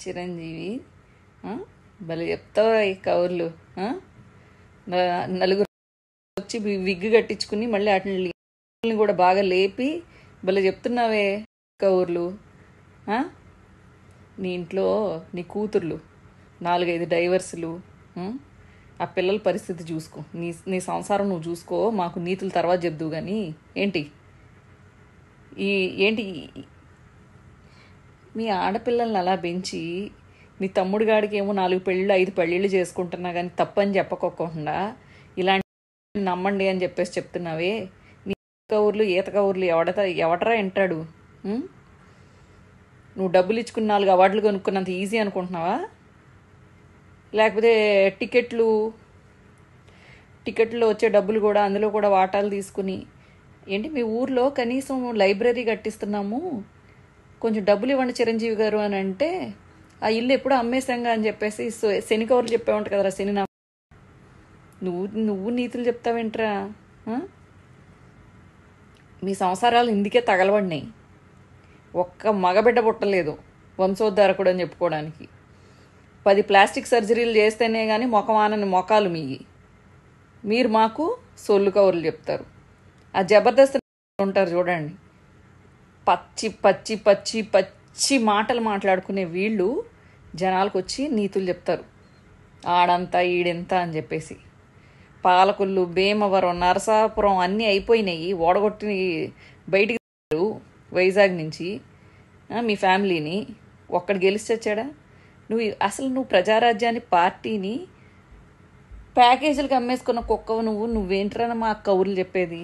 చిరంజీవి భలే చెప్తావా ఈ కౌర్లు. నలుగురు వచ్చి విగ్గు కట్టించుకుని మళ్ళీ వాటిని కూడా బాగా లేపి భలే చెప్తున్నావే కౌర్లు. నీ ఇంట్లో నీ కూతుర్లు 4-5 డైవర్సులు. ఆ పిల్లల పరిస్థితి చూసుకో, నీ సంసారం నువ్వు చూసుకో, మాకు నీతులు తర్వాత చెప్దువు. కానీ ఏంటి మీ ఆడపిల్లల్ని అలా పెంచి మీ తమ్ముడు గాడికి ఏమో 4 పెళ్ళిళ్ళు 5 పెళ్ళిళ్ళు చేసుకుంటున్నా కానీ తప్పని చెప్పకోకుండా ఇలాంటి నమ్మండి అని చెప్పేసి చెప్తున్నావే. నీ కౌర్లు ఈత కౌర్లు ఎవడరా వింటాడు? నువ్వు డబ్బులు ఇచ్చుకుని 4 అవార్డులు కొనుక్కున్నంత ఈజీ అనుకుంటున్నావా? లేకపోతే టికెట్లో వచ్చే డబ్బులు కూడా అందులో కూడా వాటాలు తీసుకుని ఏంటి మీ ఊర్లో కనీసం లైబ్రరీ కట్టిస్తున్నాము, కొంచెం డబ్బులు ఇవ్వండి చిరంజీవి గారు అని అంటే ఆ ఇల్లు ఎప్పుడో అమ్మేశాంగా అని చెప్పేసి శని కౌర్లు చెప్పావంట కదరా శని. నువ్వు నీతులు చెప్తావేంట్రా? మీ సంసారాలు ఇందుకే తగలబడినాయి. ఒక్క మగబిడ్డ పుట్టలేదు వంశోద్ధారకుడు అని చెప్పుకోవడానికి. 10 ప్లాస్టిక్ సర్జరీలు చేస్తేనే కానీ మొఖమానని మొఖాలు మీరు మాకు సొల్లు కౌర్లు చెప్తారు. ఆ జబర్దస్త్ ఉంటారు చూడండి, పచ్చి పచ్చి పచ్చి పచ్చి మాటలు మాట్లాడుకునే వీళ్ళు జనాలకు వచ్చి నీతులు చెప్తారు. ఆడంతా ఈడెంత అని చెప్పేసి. పాలకొల్లు, భీమవరం, నరసాపురం అన్నీ అయిపోయినాయి. ఓడగొట్టి బయటికి వైజాగ్ నుంచి మీ ఫ్యామిలీని ఒక్కడు గెలిచి వచ్చాడా? నువ్వు ప్రజారాజ్యాన్ని పార్టీని ప్యాకేజీలకు అమ్మేసుకున్న కుక్కవు నువ్వేంట్రా మా కౌరులు చెప్పేది?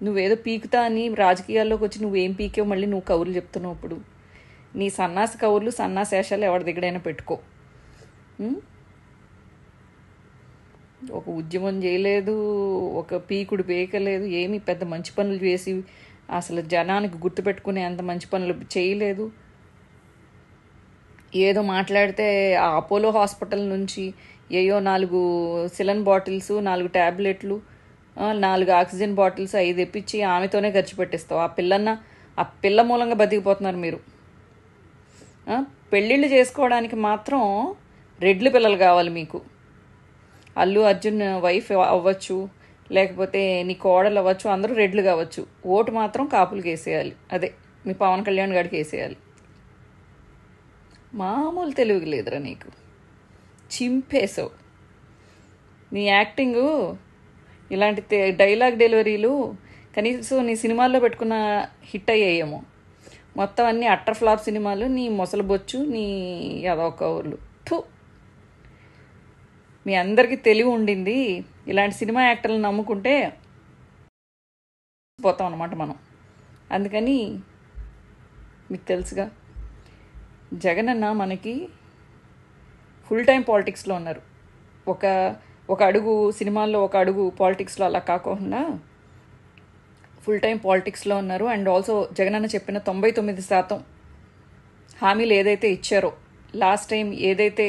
నువ్వేదో పీకుతా అని రాజకీయాల్లోకి వచ్చి నువ్వేం పీకేవు మళ్ళీ నువ్వు కౌరులు చెప్తున్నావు. ఇప్పుడు నీ సన్నాసి కౌరులు సన్నాశేషాలు ఎవరి దగ్గరైనా పెట్టుకో. ఒక ఉద్యమం చేయలేదు, ఒక పీకుడు పీకలేదు, ఏమీ పెద్ద మంచి పనులు చేసి అసలు జనానికి గుర్తుపెట్టుకునే అంత మంచి పనులు చేయలేదు. ఏదో మాట్లాడితే ఆ అపోలో హాస్పిటల్ నుంచి 4 సిలన్ బాటిల్స్, 4 ట్యాబ్లెట్లు, 4 ఆక్సిజన్ బాటిల్స్ 5 తెప్పించి ఆమెతోనే ఖర్చు పెట్టిస్తావు. ఆ పిల్ల మూలంగా బతికిపోతున్నారు మీరు. పెళ్ళిళ్ళు చేసుకోవడానికి మాత్రం రెడ్లు పిల్లలు కావాలి మీకు. అల్లు అర్జున్ వైఫ్ అవ్వచ్చు, లేకపోతే నీ కోడలు అవ్వచ్చు, అందరూ రెడ్లు కావచ్చు. ఓటు మాత్రం కాపులకి వేసేయాలి. అదే మీ పవన్ కళ్యాణ్ గారికి వేసేయాలి. మామూలు తెలివి లేదురా నీకు. చింపేసావు. నీ యాక్టింగు ఇలాంటి డైలాగ్ డెలివరీలు కనీసం నీ సినిమాల్లో పెట్టుకున్న హిట్ అయ్యాయేమో. మొత్తం అన్నీ అట్టర్ ఫ్లాప్ సినిమాలు. నీ మొసలు బొచ్చు, నీ యాదవ కౌర్లు. మీ అందరికీ తెలివి ఉండింది. ఇలాంటి సినిమా యాక్టర్లను నమ్ముకుంటే పోతాం అన్నమాట మనం. అందుకని మీకు తెలుసుగా, జగన్ అన్న మనకి ఫుల్ టైం పాలిటిక్స్లో ఉన్నారు. ఒక అడుగు సినిమాల్లో, ఒక అడుగు పాలిటిక్స్లో అలా కాకుండా ఫుల్ టైం పాలిటిక్స్లో ఉన్నారు. అండ్ ఆల్సో జగన్ అన్న చెప్పిన 99% హామీలు ఏదైతే ఇచ్చారో, లాస్ట్ టైం ఏదైతే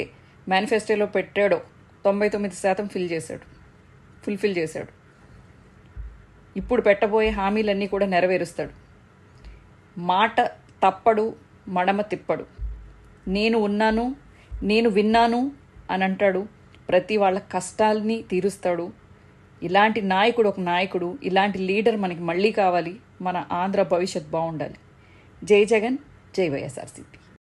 మేనిఫెస్టోలో పెట్టాడో 99% ఫుల్ఫిల్ చేశాడు. ఇప్పుడు పెట్టబోయే హామీలన్నీ కూడా నెరవేరుస్తాడు. మాట తప్పడు, మడమ తిప్పడు. నేను ఉన్నాను, నేను విన్నాను అని అంటాడు. ప్రతి వాళ్ళ కష్టాలని తీరుస్తాడు. ఇలాంటి నాయకుడు ఒక నాయకుడు, ఇలాంటి లీడర్ మనకి మళ్ళీ కావాలి. మన ఆంధ్ర భవిష్యత్ బాగుండాలి. జై జగన్, జై వైఎస్ఆర్సీపీ.